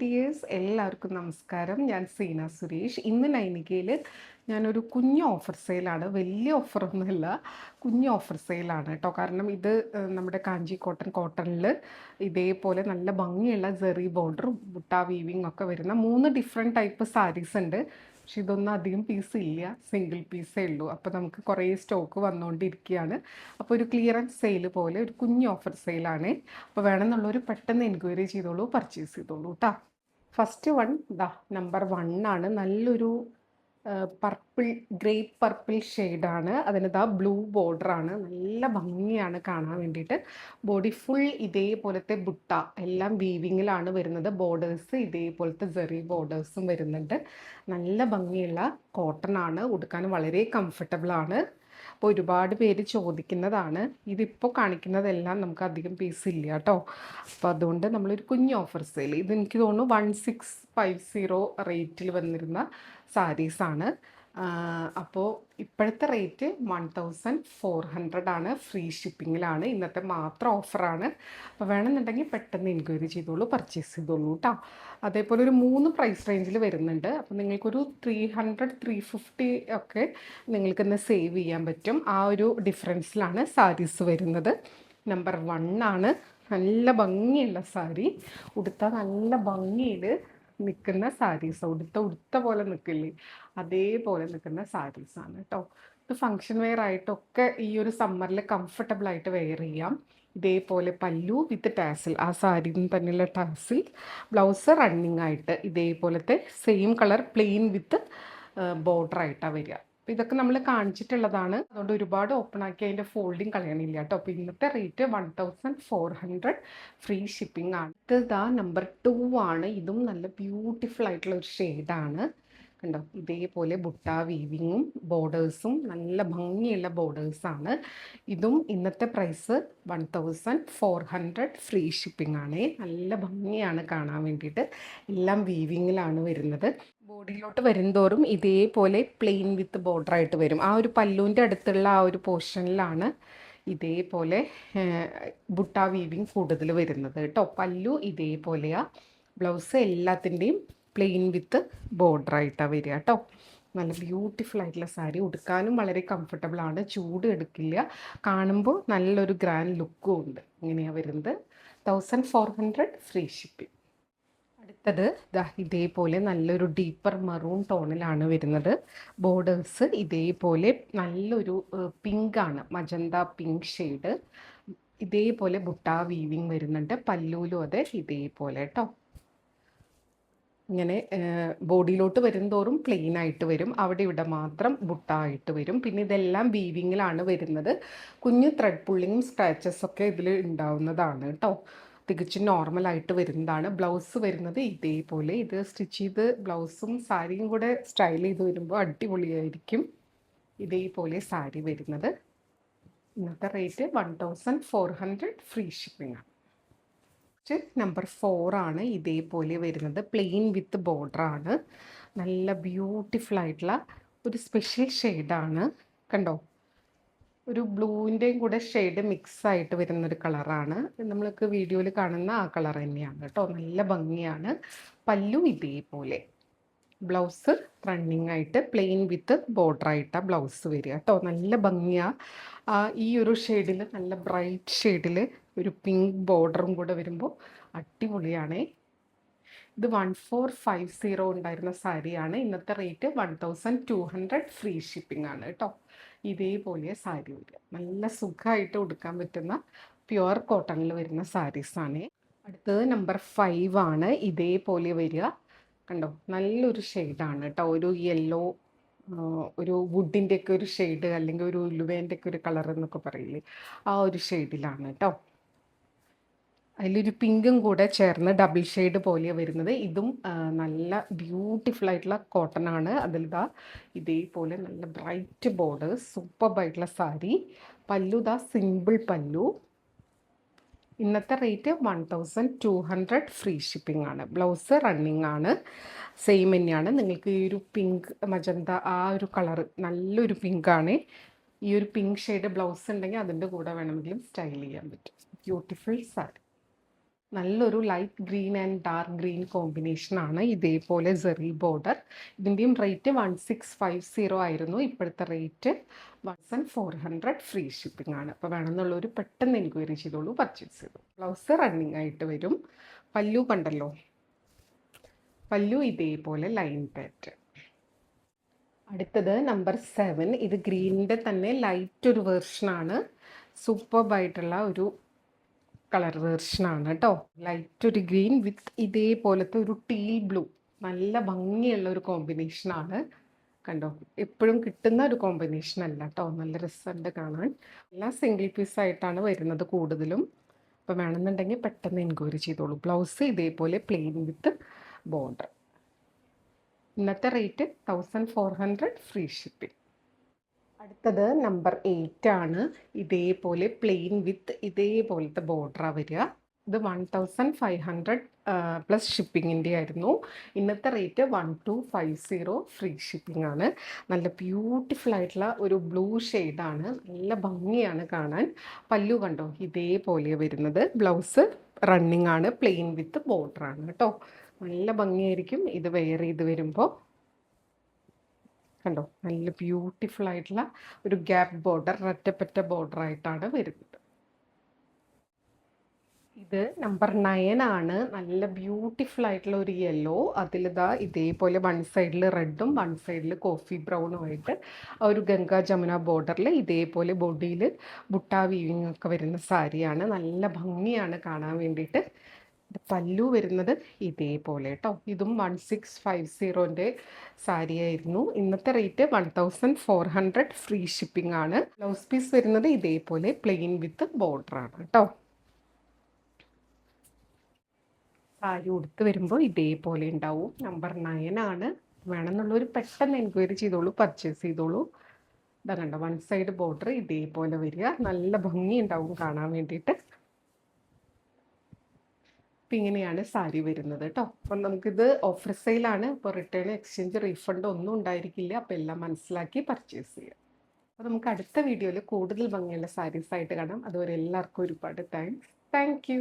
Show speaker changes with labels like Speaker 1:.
Speaker 1: Dears, എല്ലാവർക്കും നമസ്കാരം. ഞാൻ സീന സുരേഷ്. ഇന്ന് നൈനികയിൽ ഞാനൊരു കുഞ്ഞു ഓഫർ സെയിലാണ്, വലിയ ഓഫറൊന്നുമില്ല, കുഞ്ഞു ഓഫർ സെയിലാണ് കേട്ടോ. കാരണം ഇത് നമ്മുടെ കാഞ്ചി കോട്ടണിൽ ഇതേപോലെ നല്ല ഭംഗിയുള്ള സെറി ബോർഡർ ബുട്ട വീവിങ് ഒക്കെ വരുന്ന 3 ഡിഫറെൻറ്റ് ടൈപ്പ് സാരീസ് ഉണ്ട്. പക്ഷെ ഇതൊന്നും അധികം പീസ് ഇല്ല, സിംഗിൾ പീസേ ഉള്ളൂ. അപ്പോൾ നമുക്ക് കുറേ സ്റ്റോക്ക് വന്നുകൊണ്ടിരിക്കുകയാണ്. അപ്പോൾ ഒരു ക്ലിയറൻസ് സെയിൽ പോലെ ഒരു കുഞ്ഞു ഓഫർ സെയിലാണ്. അപ്പോൾ വേണമെന്നുള്ളവർ പെട്ടെന്ന് എൻക്വയറി ചെയ്തോളൂ, പർച്ചേസ് ചെയ്തോളൂ കേട്ടോ. ഫസ്റ്റ് വൺ നമ്പർ 1 ആണ്. നല്ലൊരു പർപ്പിൾ, ഗ്രേപ്പ് പർപ്പിൾ ഷെയ്ഡാണ്. അതിന് ബ്ലൂ ബോർഡറാണ്. നല്ല ഭംഗിയാണ് കാണാൻ വേണ്ടിയിട്ട്. ബോഡി ഫുൾ ഇതേപോലത്തെ ബുട്ട, എല്ലാം വീവിങ്ങിലാണ് വരുന്നത്. ബോർഡേഴ്സ് ഇതേപോലത്തെ സെറി ബോർഡേഴ്സും വരുന്നുണ്ട്. നല്ല ഭംഗിയുള്ള കോട്ടൺ ആണ്, ഉടുക്കാൻ വളരെ കംഫർട്ടബിളാണ്. അപ്പോൾ ഒരുപാട് പേര് ചോദിക്കുന്നതാണ്. ഇതിപ്പോൾ കാണിക്കുന്നതെല്ലാം നമുക്ക് അധികം പീസ് ഇല്ല കേട്ടോ. അപ്പോൾ അതുകൊണ്ട് നമ്മളൊരു കുഞ്ഞ് ഓഫർ സെയിൽ, ഇത് എനിക്ക് തോന്നുന്നു 1650 റേറ്റിൽ വന്നിരുന്ന സാരീസാണ്. അപ്പോൾ ഇപ്പോഴത്തെ റേറ്റ് 1400 ആണ്. ഫ്രീ ഷിപ്പിങ്ങിലാണ്. ഇന്നത്തെ മാത്രം ഓഫറാണ്. അപ്പോൾ വേണമെന്നുണ്ടെങ്കിൽ പെട്ടെന്ന് എൻക്വയറി ചെയ്തോളൂ, പർച്ചേസ് ചെയ്തോളൂ കേട്ടോ. അതേപോലെ ഒരു 3 പ്രൈസ് റേഞ്ചിൽ വരുന്നുണ്ട്. അപ്പോൾ നിങ്ങൾക്കൊരു 300 350 ഒക്കെ നിങ്ങൾക്കിന്ന് സേവ് ചെയ്യാൻ പറ്റും. ആ ഒരു ഡിഫറൻസിലാണ് സാരീസ് വരുന്നത്. നമ്പർ 1 ആണ്. നല്ല ഭംഗിയുള്ള സാരി, ഉടുത്താൽ നല്ല ഭംഗിയിൽ നിൽക്കുന്ന സാരീസ്, ഉടുത്ത പോലെ നിൽക്കില്ലേ, അതേപോലെ നിൽക്കുന്ന സാരീസാണ് കേട്ടോ. ഇത് ഫങ്ഷൻ വെയർ ആയിട്ടൊക്കെ ഈ ഒരു സമ്മറിൽ കംഫർട്ടബിൾ ആയിട്ട് വെയർ ചെയ്യാം. ഇതേപോലെ പല്ലു വിത്ത് ടാസിൽ, ആ സാരിയിൽ തന്നെയുള്ള ടാസിൽ. ബ്ലൗസ് റണ്ണിങ് ആയിട്ട് ഇതേപോലത്തെ same colour plain with border ആയിട്ടാണ് വരിക. അപ്പോൾ ഇതൊക്കെ നമ്മൾ കാണിച്ചിട്ടുള്ളതാണ്, അതുകൊണ്ട് ഒരുപാട് ഓപ്പൺ ആക്കി അതിൻ്റെ ഫോൾഡിങ് കളയണില്ല കേട്ടോ. അപ്പോൾ ഇന്നത്തെ റേറ്റ് 1400, ഫ്രീ ഷിപ്പിംഗ് ആണ്. ഇത് നമ്പർ 2 ആണ്. ഇതും നല്ല ബ്യൂട്ടിഫുൾ ആയിട്ടുള്ള ഒരു ഷെയ്ഡാണ്. കണ്ടോ, ഇതേപോലെ ബുട്ട വീവിങ്ങും ബോർഡേഴ്സും നല്ല ഭംഗിയുള്ള ബോർഡേഴ്സാണ്. ഇതും ഇന്നത്തെ പ്രൈസ് 1400, ഫ്രീ ഷിപ്പിംഗ് ആണ്. നല്ല ഭംഗിയാണ് കാണാൻ വേണ്ടിയിട്ട്. എല്ലാം വീവിങ്ങിലാണ് വരുന്നത്. ബോഡിയിലോട്ട് വരുന്തോറും ഇതേപോലെ പ്ലെയിൻ വിത്ത് ബോർഡർ ആയിട്ട് വരും. ആ ഒരു പല്ലുവിൻ്റെ അടുത്തുള്ള ആ ഒരു പോർഷനിലാണ് ഇതേപോലെ ബുട്ട വീവിങ് കൂടുതൽ വരുന്നത് കേട്ടോ. പല്ലു ഇതേപോലെയാ. ബ്ലൗസ് എല്ലാത്തിൻ്റെയും പ്ലെയിൻ വിത്ത് ബോർഡർ ആയിട്ടാണ് വരിക കേട്ടോ. നല്ല ബ്യൂട്ടിഫുൾ ആയിട്ടുള്ള സാരി, ഉടുക്കാനും വളരെ കംഫർട്ടബിൾ ആണ്, ചൂട് എടുക്കില്ല, കാണുമ്പോൾ നല്ലൊരു ഗ്രാൻഡ് ലുക്കും ഉണ്ട്. ഇങ്ങനെയാണ് വരുന്നത്. 1400, ഫ്രീ ഷിപ്പിംഗ്. അടുത്തത് ഇതേപോലെ നല്ലൊരു ഡീപ്പർ മറൂൺ ടോണിലാണ് വരുന്നത്. ബോർഡേഴ്സ് ഇതേപോലെ നല്ലൊരു പിങ്കാണ്, മജന്ത പിങ്ക് ഷെയ്ഡ്. ഇതേപോലെ ബുട്ട വീവിങ് വരുന്നുണ്ട്. പല്ലൂലും അതെ ഇതേപോലെ കേട്ടോ. ഇങ്ങനെ ബോഡിയിലോട്ട് വരുംതോറും പ്ലെയിൻ ആയിട്ട് വരും, അവിടെ ഇവിടെ മാത്രം ബുട്ട ആയിട്ട് വരും. പിന്നെ ഇതെല്ലാം വീവിങ്ങിലാണ് വരുന്നത്. കുഞ്ഞു ത്രെഡ് പുള്ളിങ്ങും സ്ക്രാച്ചസ് ഒക്കെ ഇതിൽ ഉണ്ടാവുന്നതാണ് കേട്ടോ. തികച്ചും നോർമലായിട്ട് വരുന്നതാണ്. ബ്ലൗസ് വരുന്നത് ഇതേപോലെ. ഇത് സ്റ്റിച്ച് ചെയ്ത് ബ്ലൗസും സാരിയും കൂടെ സ്റ്റൈൽ ചെയ്ത് വരുമ്പോൾ അടിപൊളിയായിരിക്കും. ഇതേപോലെ സാരി വരുന്നത്. ഇന്നത്തെ റേറ്റ് 1400, ഫ്രീ ഷിപ്പിംഗ് ആണ്. നമ്പർ 4 ആണ്. ഇതേപോലെ വരുന്നത് പ്ലെയിൻ വിത്ത് ബോർഡർ ആണ്. നല്ല ബ്യൂട്ടിഫുൾ ആയിട്ടുള്ള ഒരു സ്പെഷ്യൽ ഷെയ്ഡാണ്. കണ്ടോ, ഒരു ബ്ലൂവിൻ്റെയും കൂടെ ഷെയ്ഡ് മിക്സ് ആയിട്ട് വരുന്നൊരു കളറാണ്. നമ്മൾക്ക് വീഡിയോയിൽ കാണുന്ന ആ കളർ തന്നെയാണ് കേട്ടോ. നല്ല ഭംഗിയാണ്. പല്ലു ഇതേപോലെ, ബ്ലൗസ് റണ്ണിങ് ആയിട്ട് പ്ലെയിൻ വിത്ത് ബോർഡർ ആയിട്ടാണ് ബ്ലൗസ് വരിക കേട്ടോ. നല്ല ഭംഗിയാണ്. ഈ ഒരു ഷെയ്ഡിൽ, നല്ല ബ്രൈറ്റ് ഷെയ്ഡിൽ ഒരു പിങ്ക് ബോർഡറും കൂടെ വരുമ്പോൾ അടിപൊളിയാണേ. ഇത് 1450 ഉണ്ടായിരുന്ന സാരിയാണ്. ഇന്നത്തെ റേറ്റ് 1200, ഫ്രീ ഷിപ്പിംഗ് ആണ് കേട്ടോ. ഇതേപോലെ സാരി വരിക. നല്ല സുഖമായിട്ട് ഉടുക്കാൻ പറ്റുന്ന പ്യുവർ കോട്ടണിൽ വരുന്ന സാരീസാണ്. അടുത്തത് നമ്പർ 5 ആണ്. ഇതേപോലെ വരിക. കണ്ടോ, നല്ലൊരു ഷെയ്ഡാണ് കേട്ടോ. ഒരു യെല്ലോ, ഒരു വുഡിൻ്റെയൊക്കെ ഒരു ഷെയ്ഡ്, അല്ലെങ്കിൽ ഒരു ഉലുവേൻ്റെ ഒക്കെ ഒരു കളർ എന്നൊക്കെ പറയില്ലേ, ആ ഒരു ഷെയ്ഡിലാണ് കേട്ടോ. അതിലൊരു പിങ്കും കൂടെ ചേർന്ന് ഡബിൾ ഷെയ്ഡ് പോലെയാണ് വരുന്നത്. ഇതും നല്ല ബ്യൂട്ടിഫുൾ ആയിട്ടുള്ള കോട്ടൺ ആണ്. അതിൽ ഇതേപോലെ നല്ല ബ്രൈറ്റ് ബോർഡർ, സൂപ്പർബായിട്ടുള്ള സാരി. പല്ലു സിമ്പിൾ പല്ലു. ഇന്നത്തെ റേറ്റ് 1200, ഫ്രീ ഷിപ്പിംഗ് ആണ്. ബ്ലൗസ് റണ്ണിങ് ആണ്. സെയിം തന്നെയാണ്. നിങ്ങൾക്ക് ഈ ഒരു പിങ്ക് മജന്ത, ആ ഒരു കളർ നല്ലൊരു പിങ്കാണ്. ഈ ഒരു പിങ്ക് ഷെയ്ഡ് ബ്ലൗസ് ഉണ്ടെങ്കിൽ അതിൻ്റെ കൂടെ വേണമെങ്കിലും സ്റ്റൈൽ ചെയ്യാൻ പറ്റും. ബ്യൂട്ടിഫുൾ സാരി. നല്ലൊരു light green and dark green കോമ്പിനേഷനാണ്. ഇതേപോലെ സെറി ബോർഡർ. ഇതിൻ്റെയും റേറ്റ് 1650 ആയിരുന്നു. ഇപ്പോഴത്തെ റേറ്റ് 1400 ഫ്രീ ഷിപ്പിംഗ് ആണ്. അപ്പോൾ വേണമെന്നുള്ളൊരു പെട്ടെന്ന് എൻക്വയറി ചെയ്തോളൂ, പർച്ചേസ് ചെയ്തു. ബ്ലൗസ് റണ്ണിങ് ആയിട്ട് വരും. പല്ലു കണ്ടല്ലോ, പല്ലു ഇതേപോലെ ലൈൻ പാറ്റേൺ. അടുത്തത് നമ്പർ 7. ഇത് ഗ്രീനിൻ്റെ തന്നെ ലൈറ്റ് ഒരു വേർഷനാണ്. സൂപ്പർബായിട്ടുള്ള ഒരു കളർ വേർഷനാണ് കേട്ടോ. ലൈറ്റ് ഒരു ഗ്രീൻ വിത്ത് ഇതേപോലത്തെ ഒരു ടീൽ ബ്ലൂ. നല്ല ഭംഗിയുള്ള ഒരു കോമ്പിനേഷനാണ്. കണ്ടോ, എപ്പോഴും കിട്ടുന്ന ഒരു കോമ്പിനേഷൻ അല്ല കേട്ടോ. നല്ല രസമുണ്ട് കാണാൻ. എല്ലാം സിംഗിൾ പീസ് ആയിട്ടാണ് വരുന്നത് കൂടുതലും. അപ്പോൾ വേണമെന്നുണ്ടെങ്കിൽ പെട്ടെന്ന് എൻക്വയറി ചെയ്തോളൂ. ബ്ലൗസ് ഇതേപോലെ പ്ലെയിൻ വിത്ത് ബോർഡർ. ഇന്നത്തെ റേറ്റ് 1400 ഫ്രീ ഷിപ്പിംഗ്. അടുത്തത് നമ്പർ 8 ആണ്. ഇതേപോലെ പ്ലെയിൻ വിത്ത് ഇതേപോലത്തെ ബോർഡറാണ് വരിക. ഇത് 1500 പ്ലസ് ഷിപ്പിങ്ങിൻ്റെ ആയിരുന്നു. ഇന്നത്തെ റേറ്റ് 1250 ഫ്രീ ഷിപ്പിംഗ് ആണ്. നല്ല ബ്യൂട്ടിഫുൾ ആയിട്ടുള്ള ഒരു ബ്ലൂ ഷെയ്ഡാണ്. നല്ല ഭംഗിയാണ് കാണാൻ. പല്ലു കണ്ടോ, ഇതേപോലെ വരുന്നത്. ബ്ലൗസ് റണ്ണിങ് ആണ്, പ്ലെയിൻ വിത്ത് ബോർഡറാണ് കേട്ടോ. നല്ല ഭംഗിയായിരിക്കും ഇത് വെയർ ചെയ്ത് വരുമ്പോൾ. കണ്ടോ, നല്ല ബ്യൂട്ടിഫുൾ ആയിട്ടുള്ള ഒരു ഗ്യാപ്പ് ബോർഡർ, ഒറ്റപ്പെട്ട ബോർഡർ ആയിട്ടാണ് വരുന്നത്. ഇത് നമ്പർ 9 ആണ്. നല്ല ബ്യൂട്ടിഫുൾ ആയിട്ടുള്ള ഒരു യെല്ലോ. അതിലിതാ ഇതേപോലെ വൺ സൈഡിൽ റെഡും വൺ സൈഡിൽ കോഫി ബ്രൗണും ആയിട്ട് ഒരു ഗംഗാ ജമുന ബോർഡറിൽ ഇതേപോലെ ബോഡിയിൽ ബുട്ടാ വീവിങ് ഒക്കെ വരുന്ന സാരിയാണ്. നല്ല ഭംഗിയാണ് കാണാൻ വേണ്ടിയിട്ട്. പല്ലു വരുന്നത് ഇതേപോലെ കേട്ടോ. ഇതും 1650 സാരിയായിരുന്നു. ഇന്നത്തെ റേറ്റ് 1400 ഫ്രീ ഷിപ്പിംഗ് ആണ്. ബ്ലൗസ് പീസ് വരുന്നത് ഇതേപോലെ പ്ലെയിൻ വിത്ത് ബോർഡർ ആണ് കേട്ടോ. സാരി ഉടുത്ത് വരുമ്പോൾ ഇതേപോലെ ഉണ്ടാവും. നമ്പർ 9 ആണ്. വേണമെന്നുള്ളൊരു പെട്ടെന്ന് എൻക്വയറി ചെയ്തോളൂ, പർച്ചേസ് ചെയ്തോളൂ. ഇതാ കണ്ടോ, വൺ സൈഡ് ബോർഡർ ഇതേപോലെ വരിക. നല്ല ഭംഗി ഉണ്ടാവും കാണാൻ വേണ്ടിയിട്ട്. അപ്പം ഇങ്ങനെയാണ് സാരി വരുന്നത് കേട്ടോ. അപ്പം നമുക്കിത് ഓഫർ സെയിലാണ്. ഇപ്പോൾ റിട്ടേൺ, എക്സ്ചേഞ്ച്, റീഫണ്ട് ഒന്നും ഉണ്ടായിരിക്കില്ല. അപ്പോൾ എല്ലാം മനസ്സിലാക്കി പർച്ചേസ് ചെയ്യാം. അപ്പോൾ നമുക്ക് അടുത്ത വീഡിയോയിൽ കൂടുതൽ ഭംഗിയുള്ള സാരീസ് ആയിട്ട് കാണാം. അതുവരെ എല്ലാവർക്കും ഒരുപാട് താങ്ക്സ്. Thank you.